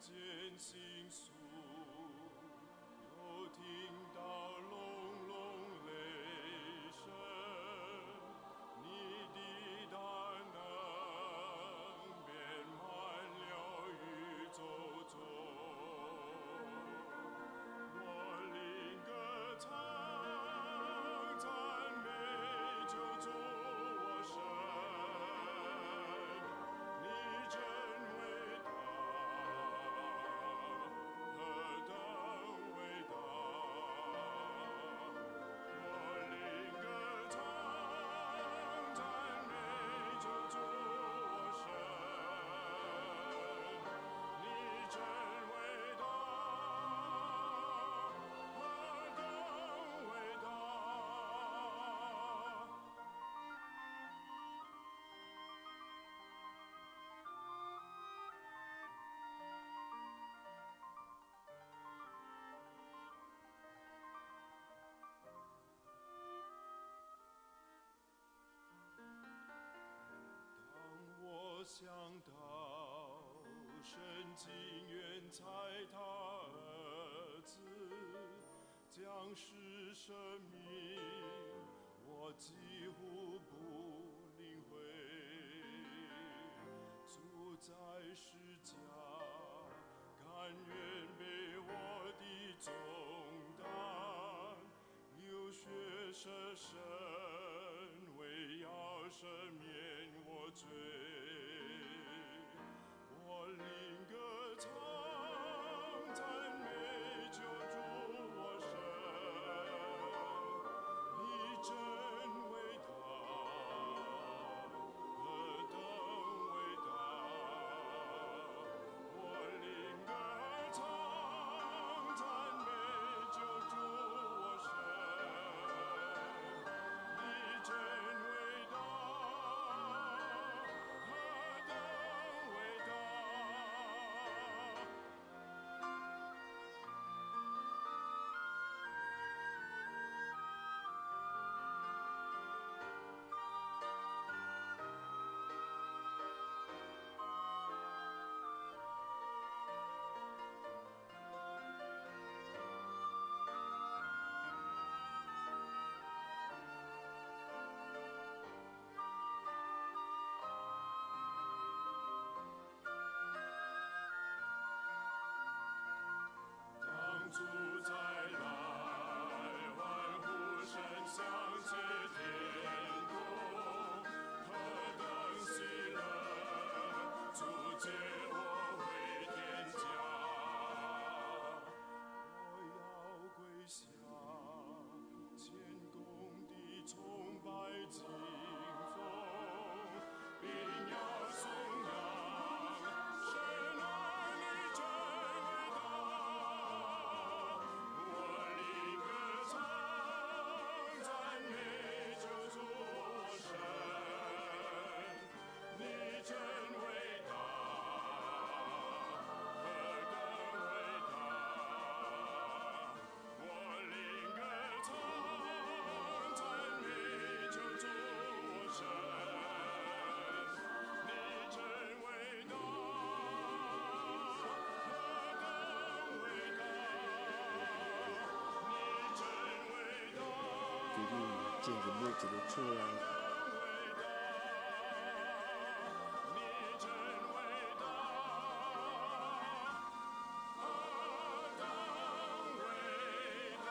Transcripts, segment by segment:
间倾诉，又听到隆隆雷声，你的大能遍满了宇宙中，我灵歌唱，赞美救主我神，你真伟大，何等伟大！我灵歌唱，赞美救主我神，你真伟大，何等伟大！当我想到神情愿猜他儿子将是生命，我几乎不领会。主在世家，甘愿背我的重担，流血舍身，为要赦免我罪。我灵歌唱，赞美救主我神，你真伟大，何等伟大！我灵歌唱，赞美救主我神，你真伟大，何等伟大！当主再来，欢呼声响彻天空，何等喜乐！主接我回天家，我要跪下，谦恭地崇拜敬奉，并要颂扬神啊，你真伟大！我灵歌唱，赞美救主我神，你真伟大，何等伟大！我灵歌唱，赞美救主我神，你真伟大，何等伟大！你真伟大，决定见着妹子的出来，伟大，你真伟大，何等伟大！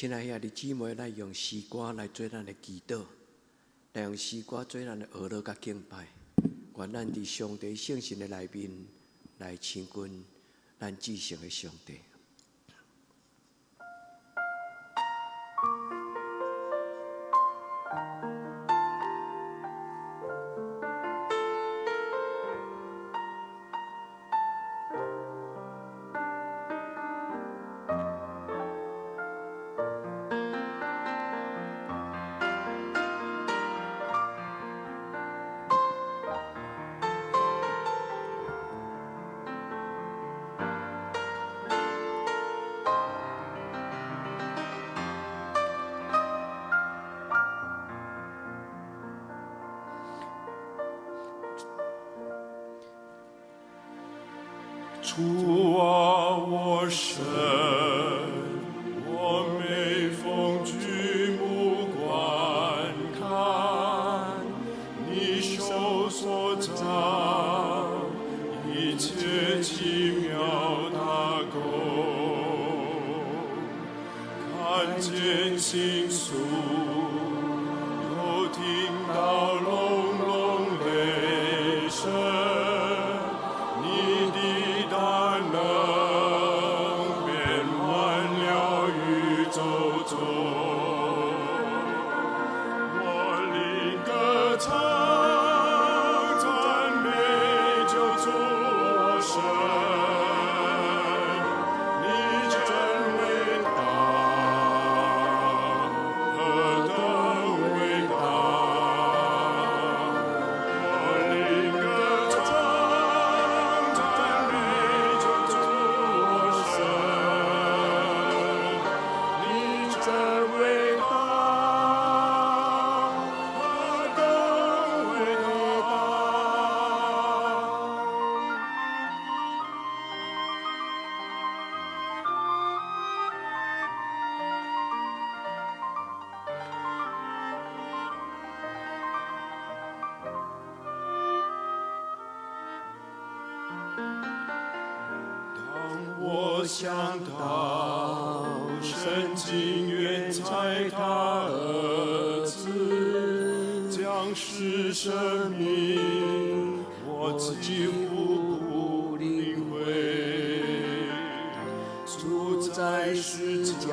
亲爱的兄弟姊妹，来用诗歌来做咱的祈祷，来用诗歌做咱的学乐甲敬拜。愿咱伫上帝圣神的内面来亲近咱至圣的上帝。主啊，我神，我每逢举目观看，你手所造一切奇妙大功，看见倾诉，又听到隆隆雷声。我想到神情远在他儿子将是生命，我几乎不领会。主在世家，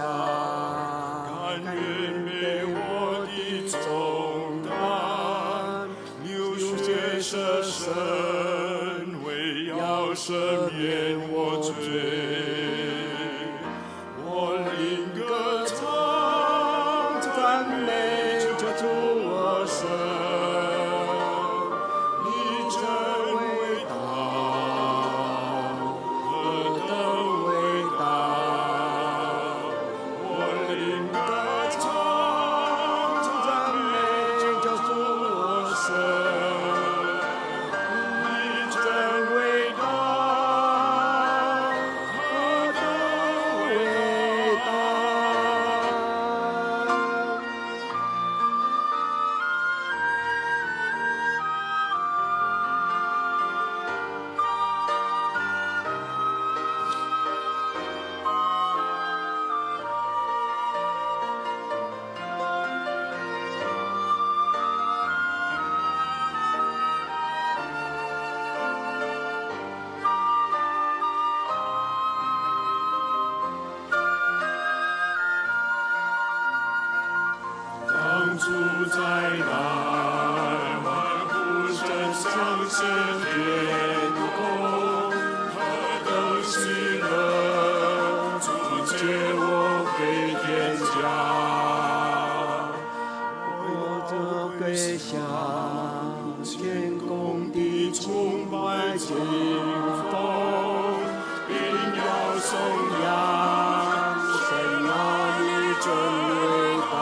甘愿背我的重担，流血舍身，为要赦免我罪。主在那万物声响是天空，何等喜乐！主接我回天家，我这归向天空的崇拜敬奉，并要颂扬神啊，你真伟大。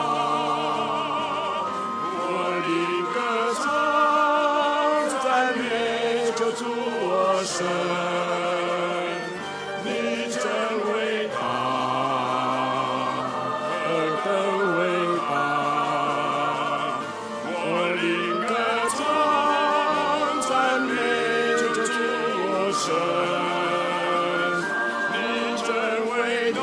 主我神，你真伟大，何等伟大！我灵歌唱，赞美主我神，你真伟大。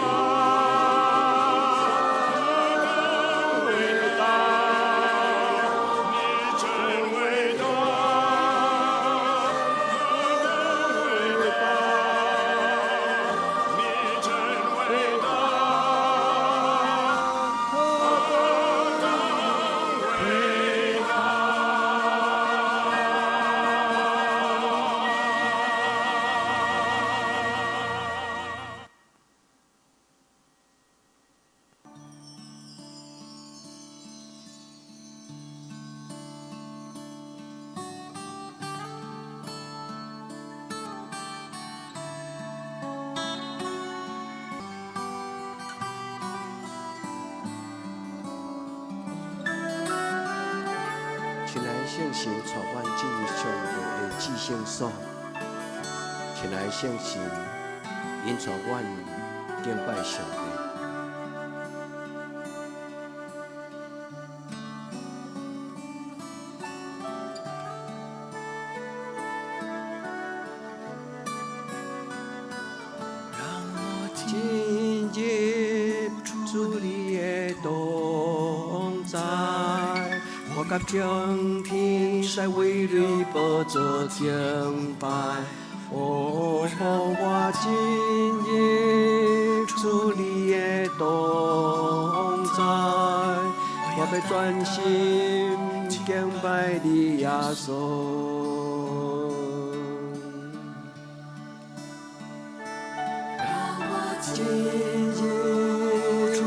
圣神带阮进入上帝的至圣所，亲爱的圣神，引带阮敬拜上帝。进入主你的同在，我甲将天使为你宝座敬拜。哦，让我进入主你的同在，我要专心敬拜你耶稣。进入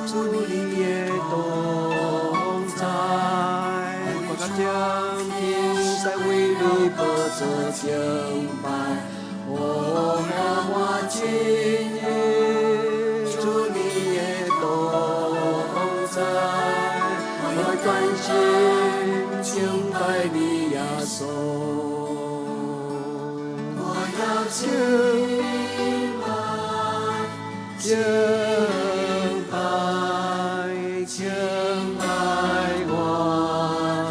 主你的同在，我甲将天使为你宝座敬拜。哦，让我进入主你的同在，我专心敬拜你耶稣。我要敬拜我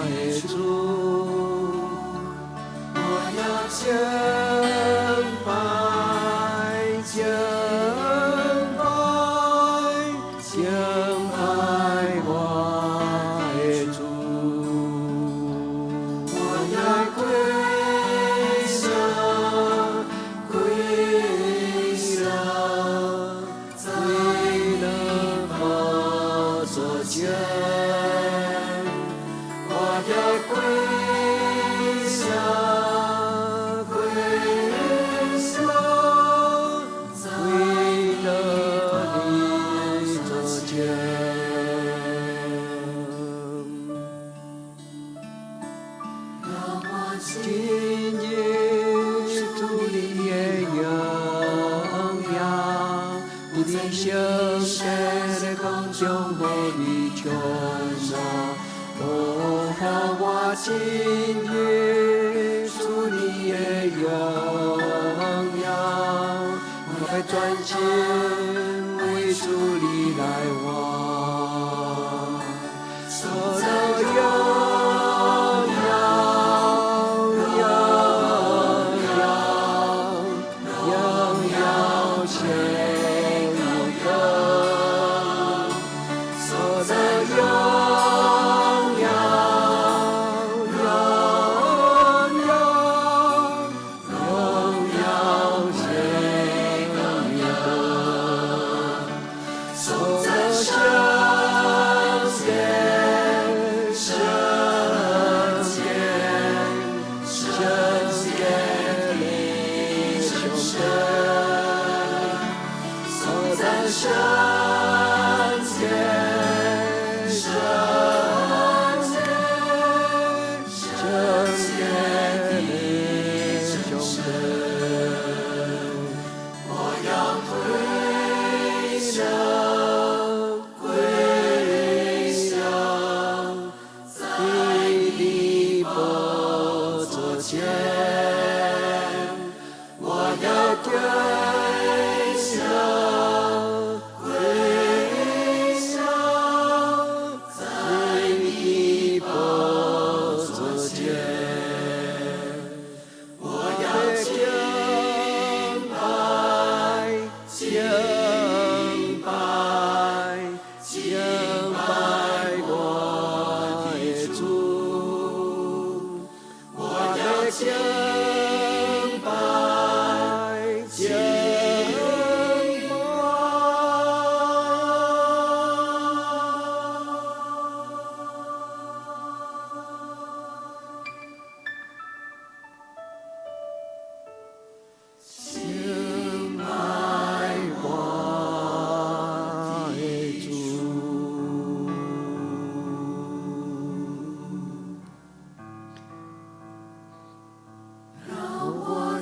的主，我要敬拜我的主，我要跪下。我要跪下，为了你作证。让我进入主你的荣耀，不定圣洁的光中我你救赎。哦，让我进入主你的荣耀，我要专心为主你来活。所有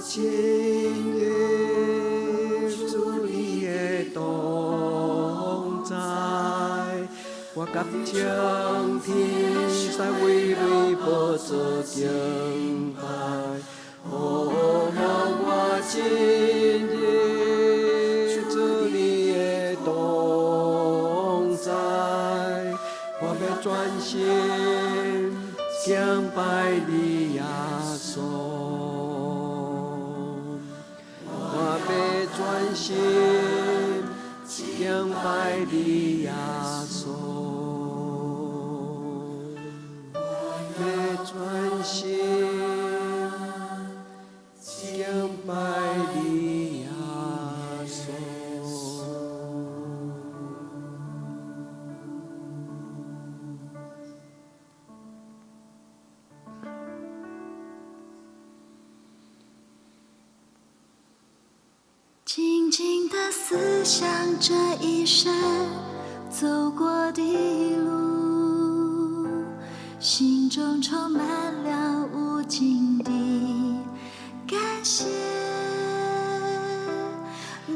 进入主你的同在，我甲将天使为你宝座敬拜，哦，让我今日主你的同在，我要专心敬拜你耶稣，我要专心敬拜你耶稣，要专心敬拜你耶稣。静静地思想这一生走过的路，心中充满了无尽的感谢。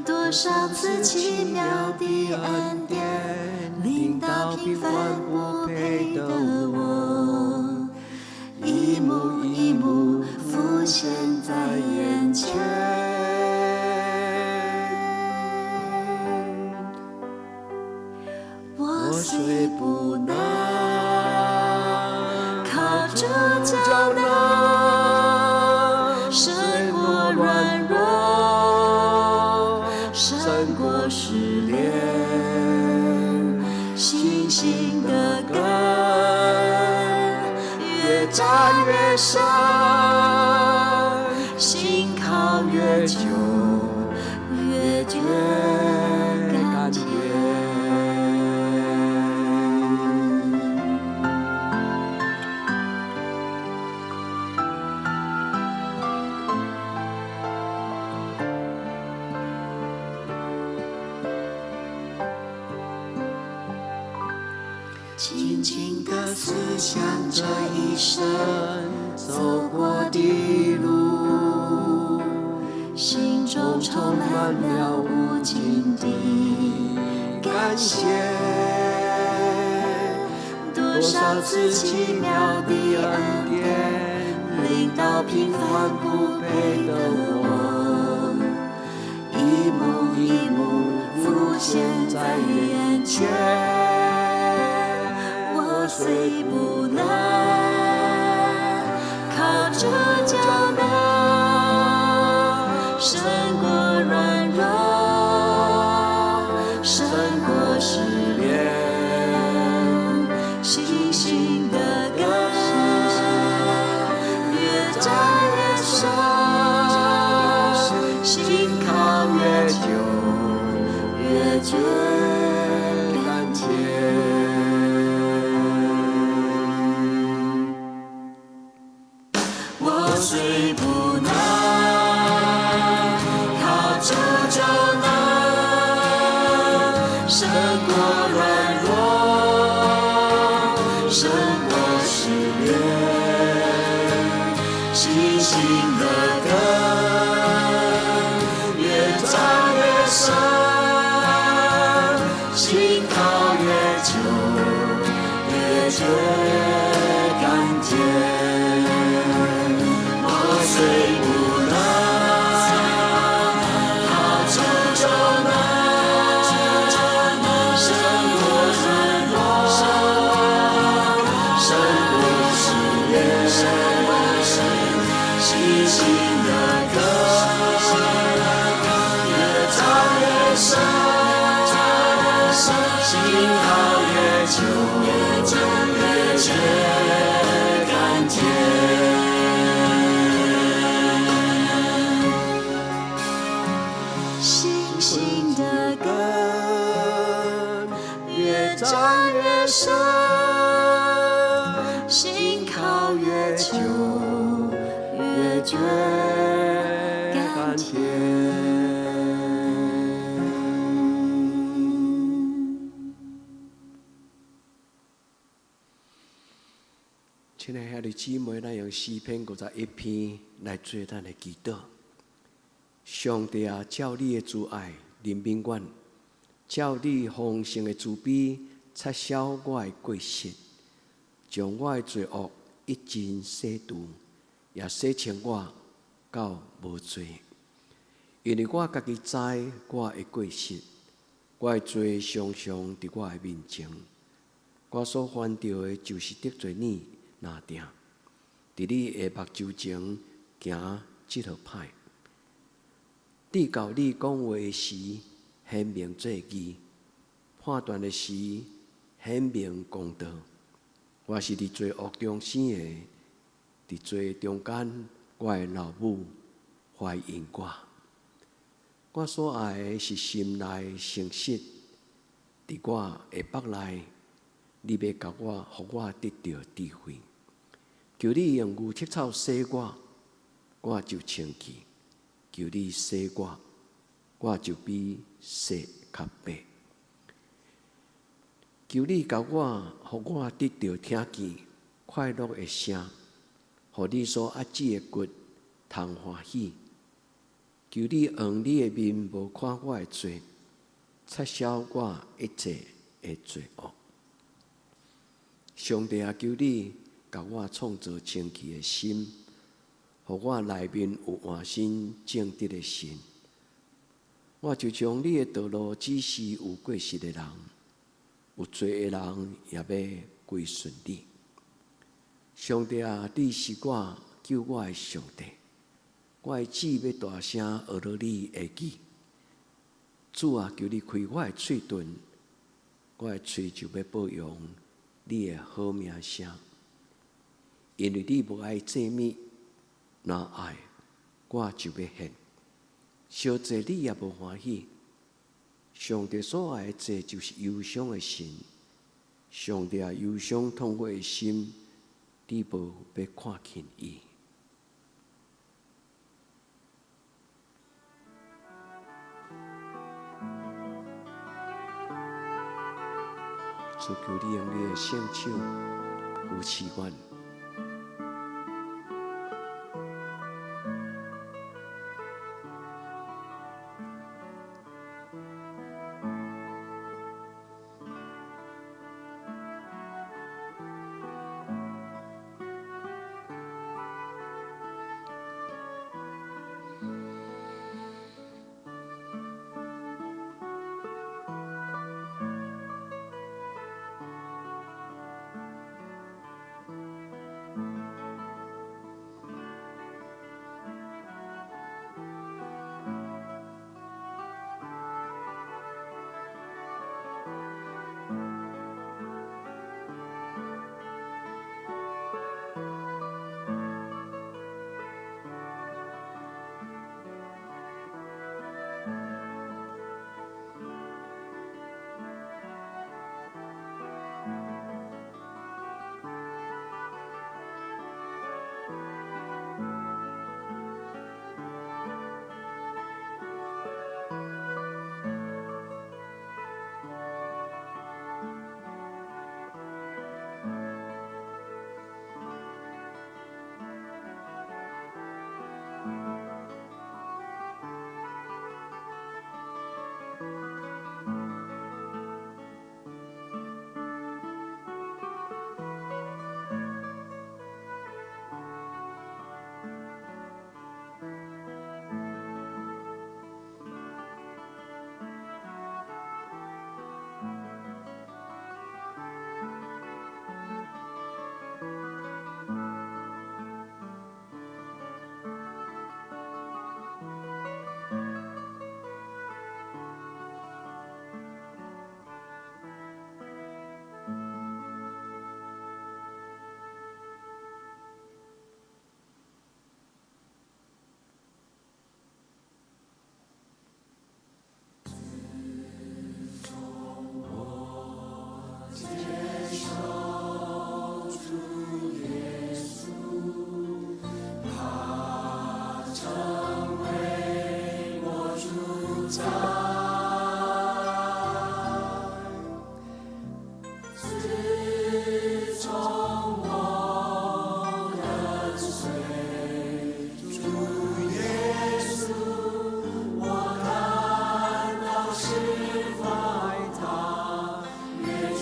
多少次奇妙的恩典，领到平凡不配的我，一幕一幕浮现在眼前。我虽不能靠着脚能胜过软弱，胜过失恋，信心的根越扎越深，心靠越久越觉甘甜。静静地思想这一生走过的路，心中充满了无尽的感谢。多少次奇妙的恩典，领到平凡不配的我，一幕一幕浮现在眼前。我虽不能靠着脚能胜过软弱，胜过失恋，信心的根越扎越深，心靠越久越觉甘甜。我虽不能靠着就能胜过软弱，胜过失恋，信心的根越扎越深，心靠越久越觉甘甜。我虽不能靠着就能胜过软弱，胜过失恋，信心的根越扎越深，心靠越久越觉甘甜。信心的根越扎越深，心靠越久越觉甘甜。亲爱的兄弟姊妹，咱用诗篇51篇来做咱的祈祷。上帝啊，照你的慈爱怜悯阮，照你丰盛的慈悲撤销我的过失，将我的罪恶一尽洗除，也洗清我到无罪。因为我家己知我的过失，我的罪常常伫我的面前。我所犯着的，就是得罪你哪定，伫你的目睭前行即号歹。你教你讲话的时，显明做义；判断的时，显明公道。我是伫罪恶中生的，伫罪中间，我的老母怀孕我。我所爱的是心内诚实，伫我的腹内，你要甲我，互我得到智慧。求你用牛膝草洗我，我就清气；求你洗我，我就比洗较白。求你甲我，互我得到听见快乐的声，互你所压制的骨通欢喜。求你用你的面无看我的罪，撤销我一切的罪恶。上帝啊，求你甲我创造清气的心，互我内面有换新正直的心。我就将你的道路指示有过失的人，有罪的人也要归顺你。上帝啊，你是我救我的上帝。我的嘴要大声学了你的语。主啊，求你开我的嘴唇，我的嘴就要保养你的好名声。因为你无爱祭物，若爱，我就要献。烧祭你也无欢喜。上帝所爱的祭就是忧伤的心。上帝啊，忧伤痛悔的心，你无要看轻伊。主，求你用你的圣手扶持阮。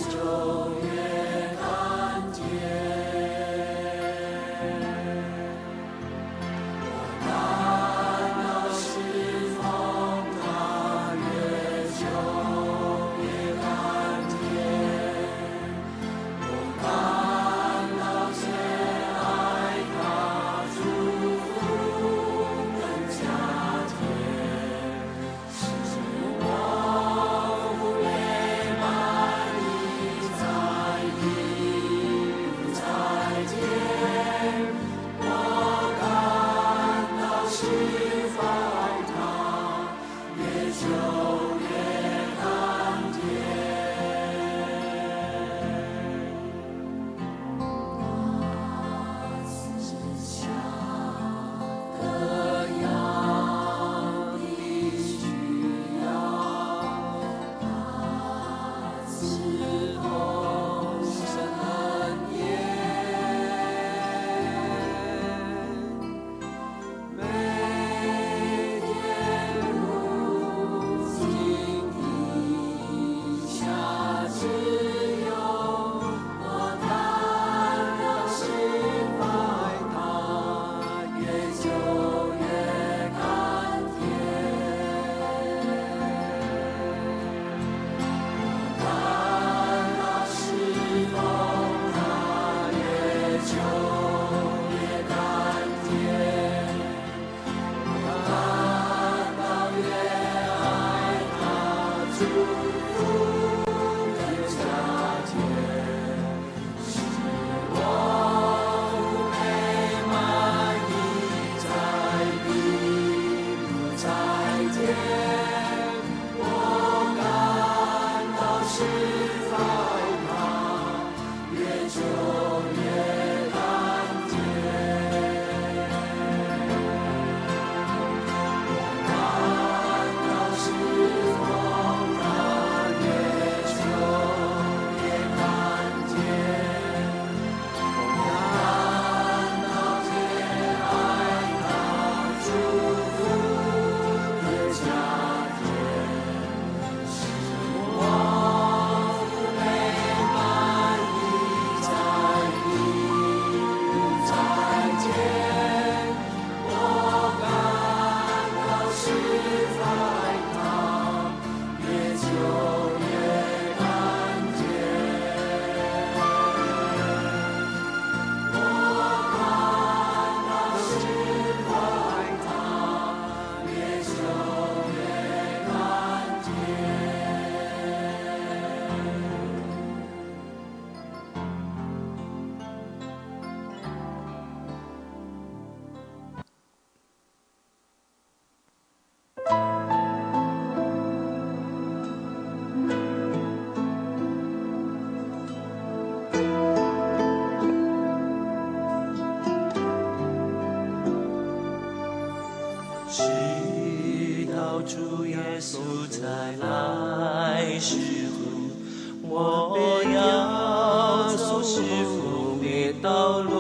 就直到主耶稣再来时候，我要走是风的道路，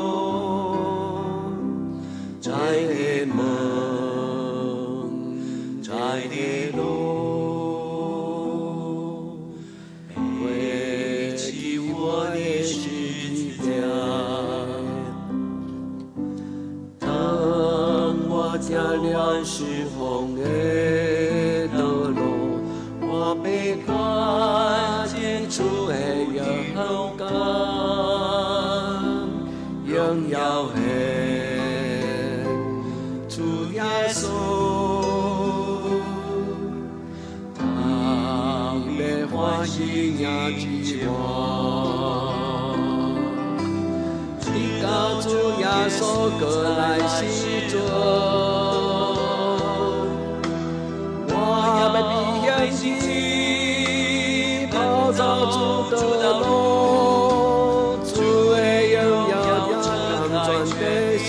在的梦，在的路，背起我的十字架。家俩是红的道路，我被看见主的勇敢，荣耀的主耶稣，他的欢喜也之我，你告主耶稣过来时阵。跑走主的路，主的荣耀也看转的心。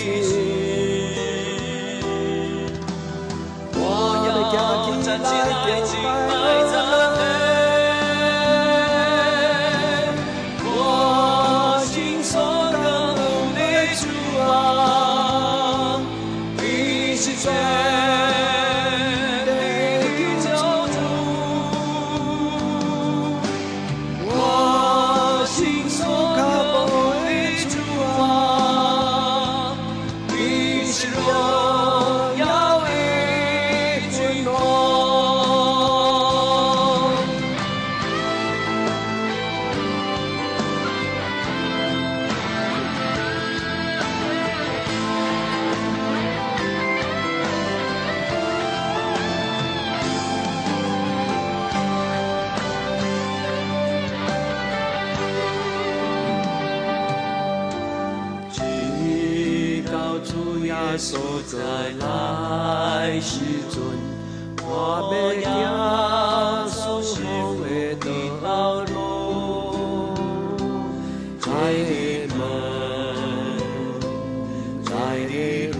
我也要站起来敬拜赞美，我心所感动的主啊，你是最。所再来时阵，我要行属风的道路，在的门，在的路，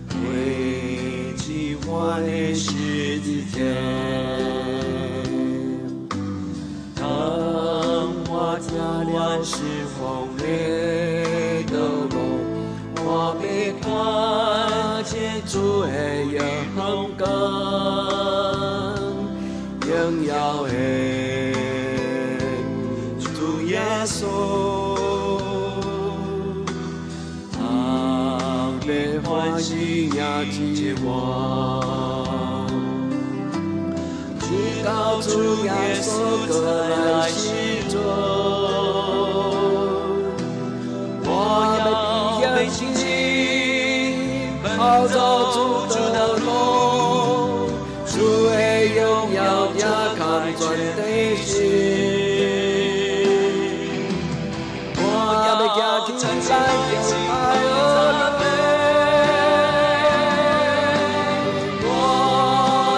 背起我的十字架，当我家俩是风的。我被看见主的勇敢，荣耀的主耶稣，他的欢喜也是我，直到主耶稣过来时阵。跑走主的路，主的荣耀也看转的心。我也要行起来敬拜赞美，我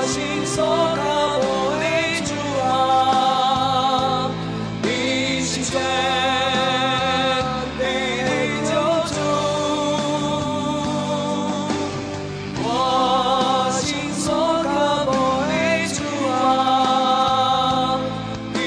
心所渴慕的主啊，你是最。你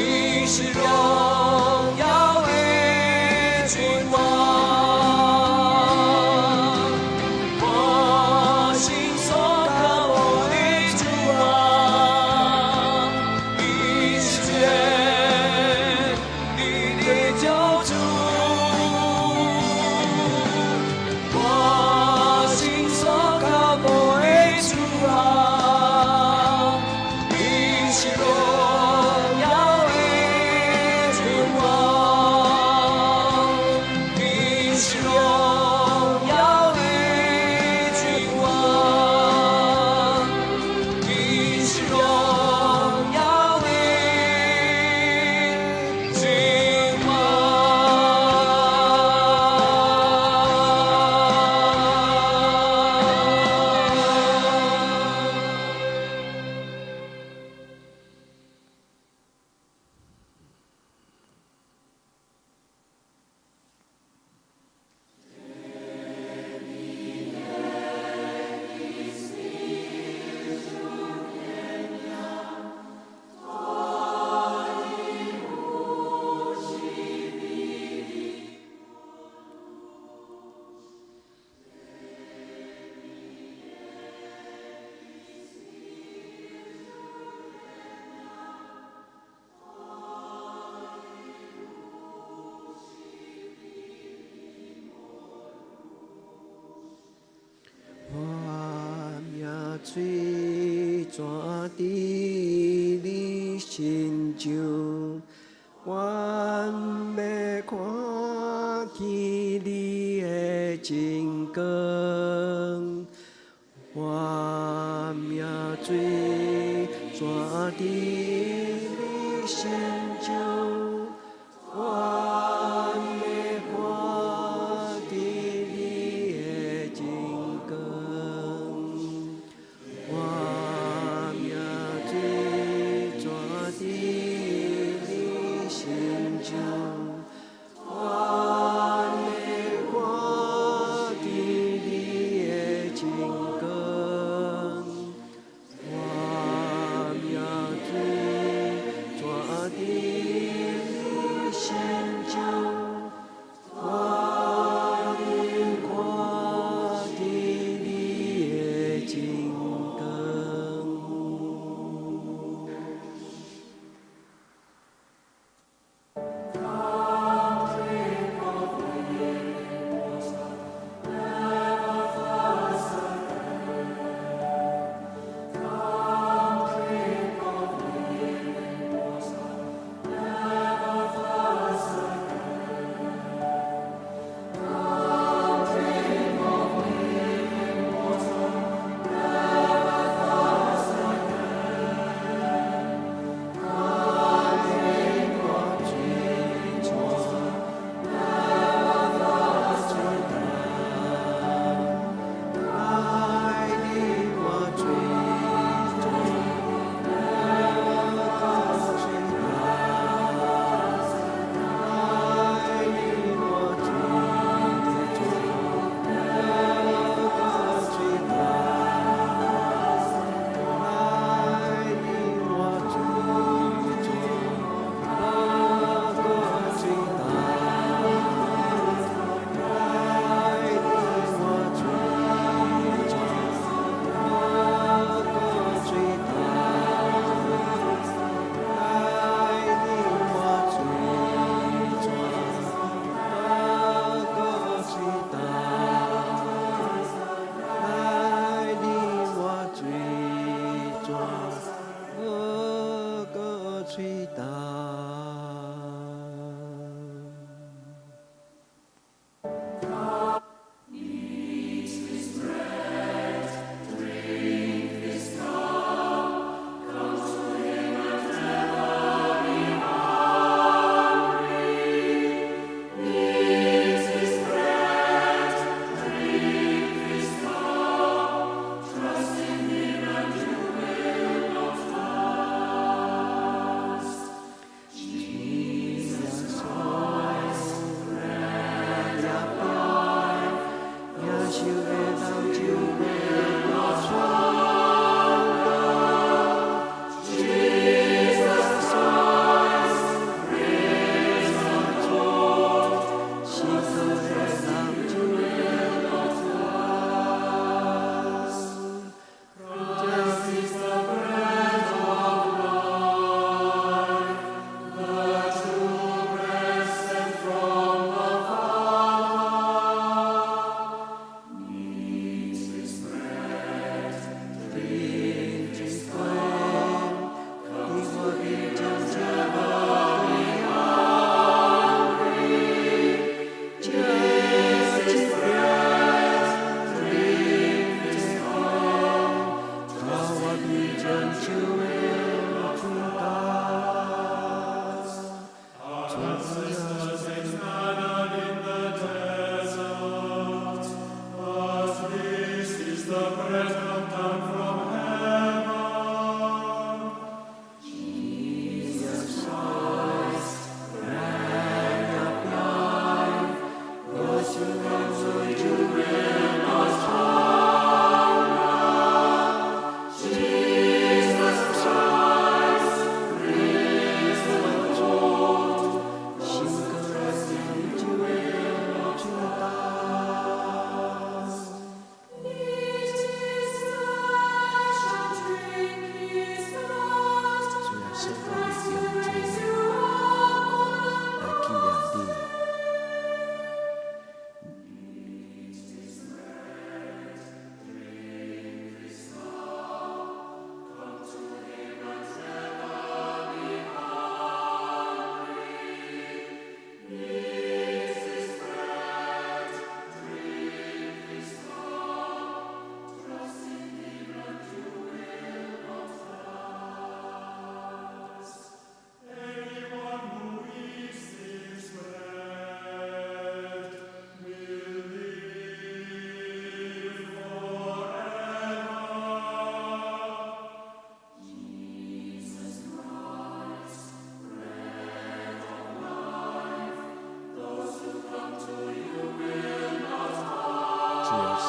水泉伫你心上，我要看见你的真光。我命水泉伫你心上，我要看见你的真光。我命水泉伫你心上，我要看见你的真光。我命水泉伫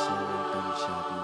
神，我感谢你。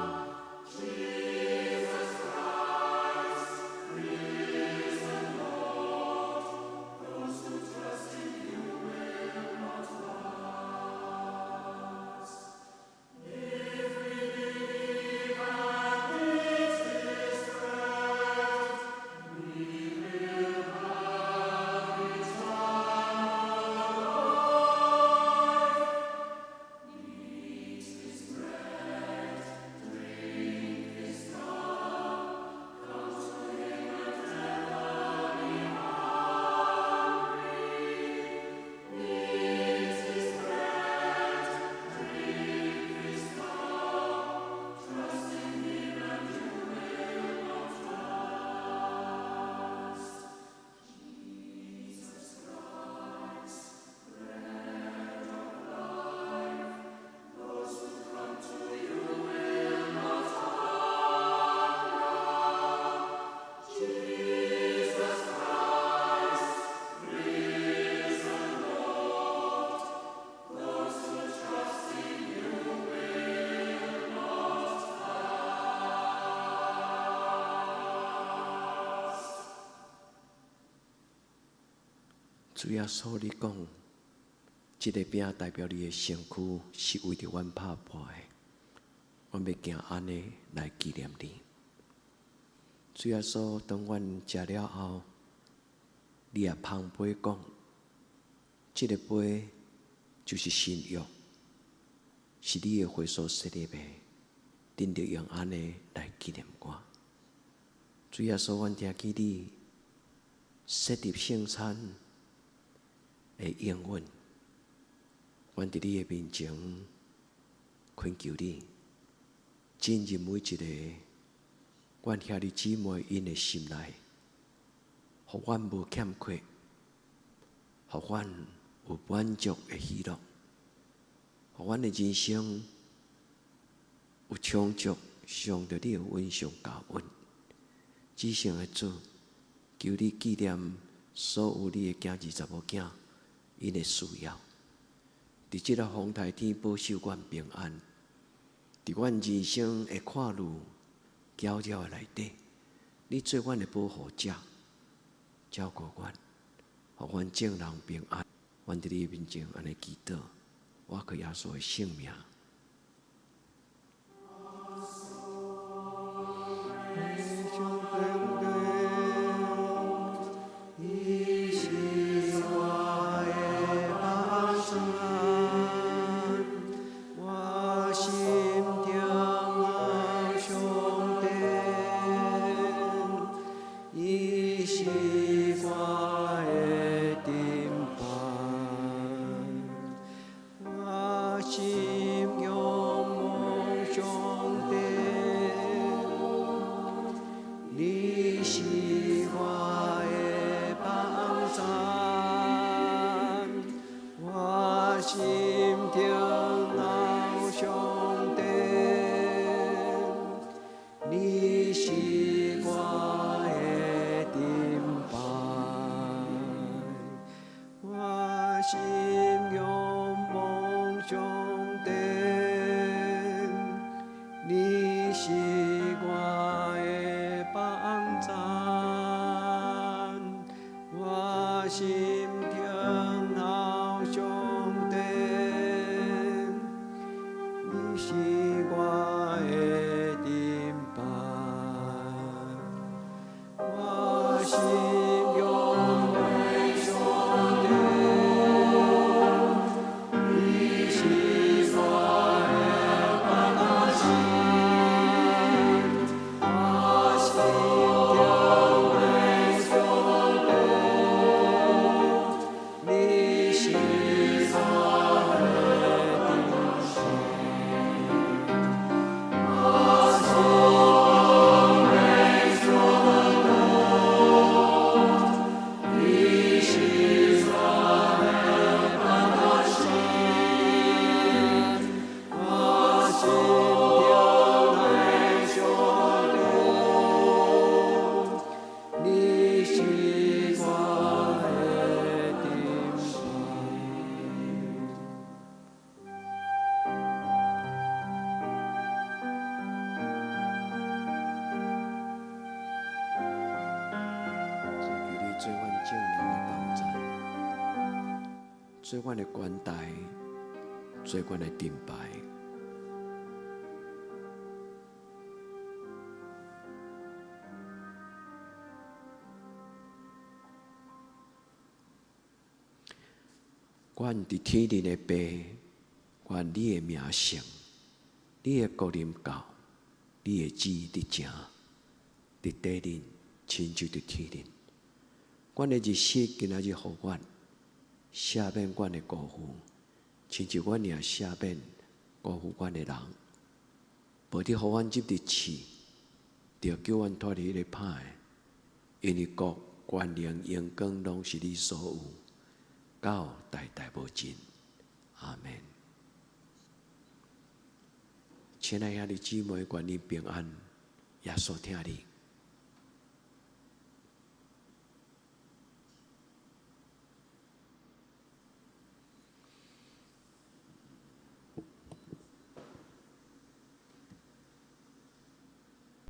主耶稣，你讲，这个饼代表你的身躯，是为着阮拍破的。阮要行安尼来纪念你。主耶稣，当阮食了后，你也捧杯讲，这个杯就是新约，是你的血所设立的，恁着用安尼来纪念我。主耶稣，阮听见你设立圣餐的应允，阮伫你的面前恳求你，进入每一个阮兄弟姊妹因的心内，互阮无欠缺，互阮有满足的喜乐，互阮的人生有充足上着你的恩上加恩。至圣的主，求你纪念所有你的囝儿查某囝因的需要，伫即个风台天保守阮平安，伫阮人生的看路迢迢的内底，你做阮的保护者，照顾阮，互阮众人平安。阮伫你面前安尼祈祷，我靠耶稣的圣名。做阮的关台，做阮的盾牌。阮伫天灵的爸，愿你的名圣，你的国临到，你的旨意伫正，伫地灵，亲像伫天灵。阮的日息今仔日互阮赦免阮的辜负，亲像阮也赦免辜负阮的人。无伫互阮入日试，着叫阮脱离迄个歹的，因为国、权、能、荣光拢是你所有。到代代无尽，阿门。亲爱的兄弟姊妹，愿你平安，耶稣听你。